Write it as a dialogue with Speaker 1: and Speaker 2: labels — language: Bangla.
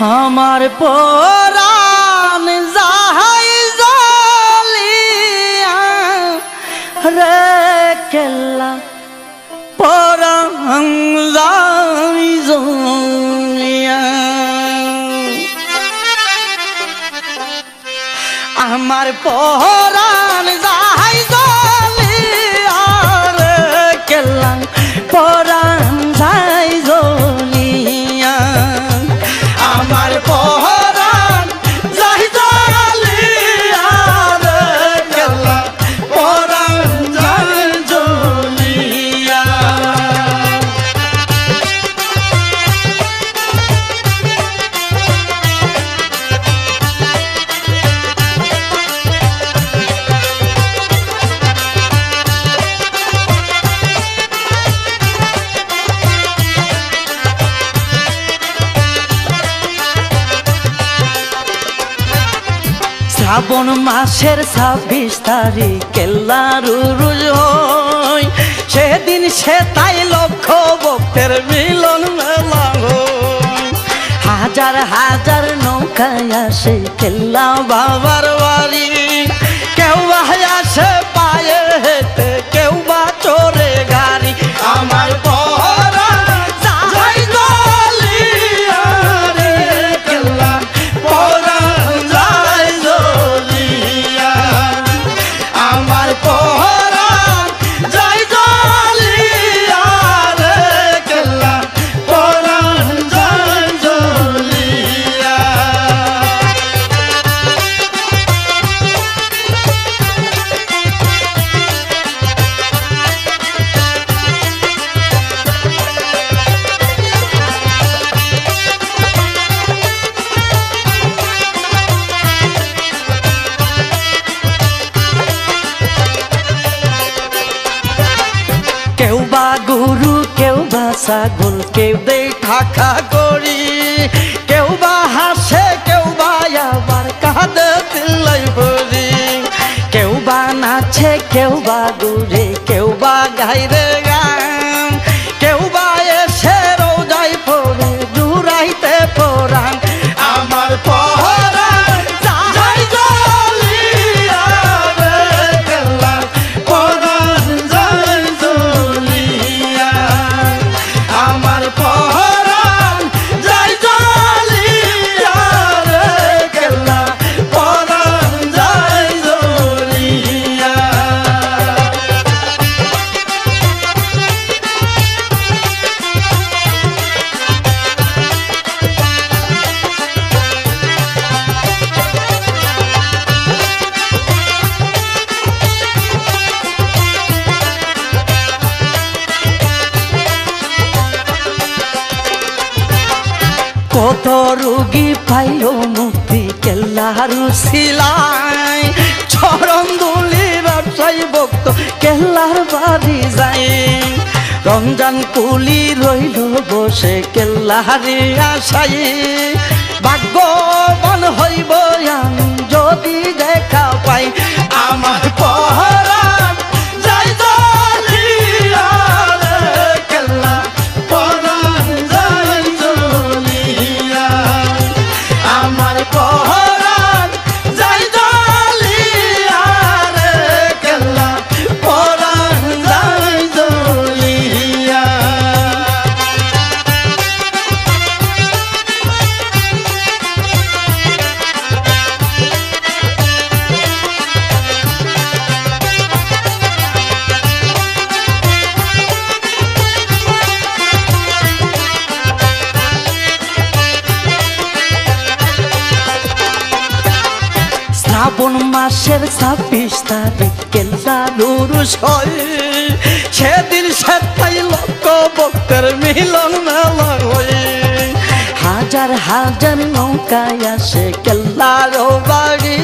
Speaker 1: আমার পরাণ যাহাই জ্বলিয়া রে কেল্লা পরাণ যাই জ্বলিয়া আমার পরাণ যাহাই জ্বলিয়া রে কেল্লা পরাণ যাই জ্বলিয়া আমার পরাণ যাই জ্বলিয়া রে কেল্লা পরাণ যাই জ্বলিয়া শ্রাবণ মাসের ২৬ তারিখ কেল্লার উরুজ হয় সেদিন সে তাই লক্ষ ভক্তের মিলন মেলা হয় হাজার হাজার নৌকায় আসে কেল্লা বাবার বাড়ি কেউ বা আসে পায়ে হেঁটে কেউ বা চড়ে গাড়ি আমার পরাণ যাই জ্বলিয়া রে কেল্লা পরাণ যাই জ্বলিয়া আমার পরাণ যাই জ্বলিয়া রে কেল্লা পরাণ যাই জ্বলিয়া কেউ বা গরু কেউ বা ছাগল কেউ দেয় ঠাকা করি কেউ বা হাসে কেউ বা আবার কাঁদে দিলাই ভরি কেউ বা নাচে কেউ বা ঘুরে কেউ বা গাইরে গান কেউ বা এসে রোজাই পড়ে জুড়াইতে পড়ান আমার পরাণ যাই জ্বলিয়া রে কেল্লা পরাণ যাই জ্বলিয়া আমার পরাণ যাই জ্বলিয়া রে কেল্লা পরাণ যাই জ্বলিয়া কত রোগী পাইল মুক্তি কেল্লার শিলায় চরণ দুলি ব্যবসায়ী ভক্ত কেল্লার বাড়ি যায় রমজান কুলি রইল বসে কেল্লাহারি আশাই ভাগ্যবান হইব আমি যদি দেখা পাই আমার পরাণ যাই জ্বলিয়া রে কেল্লা পরাণ যাই জ্বলিয়া আমার পরাণ যাই জ্বলিয়া রে কেল্লা পরাণ যাই জ্বলিয়া শ্রাবণ মাসের ২৬ তারিখ কেল্লার উরুস হয় সেদিন সে তাই লক্ষ ভক্তের মিলন মেলা হয় হাজার হাজার নৌকায় আসে কেল্লার বাড়ি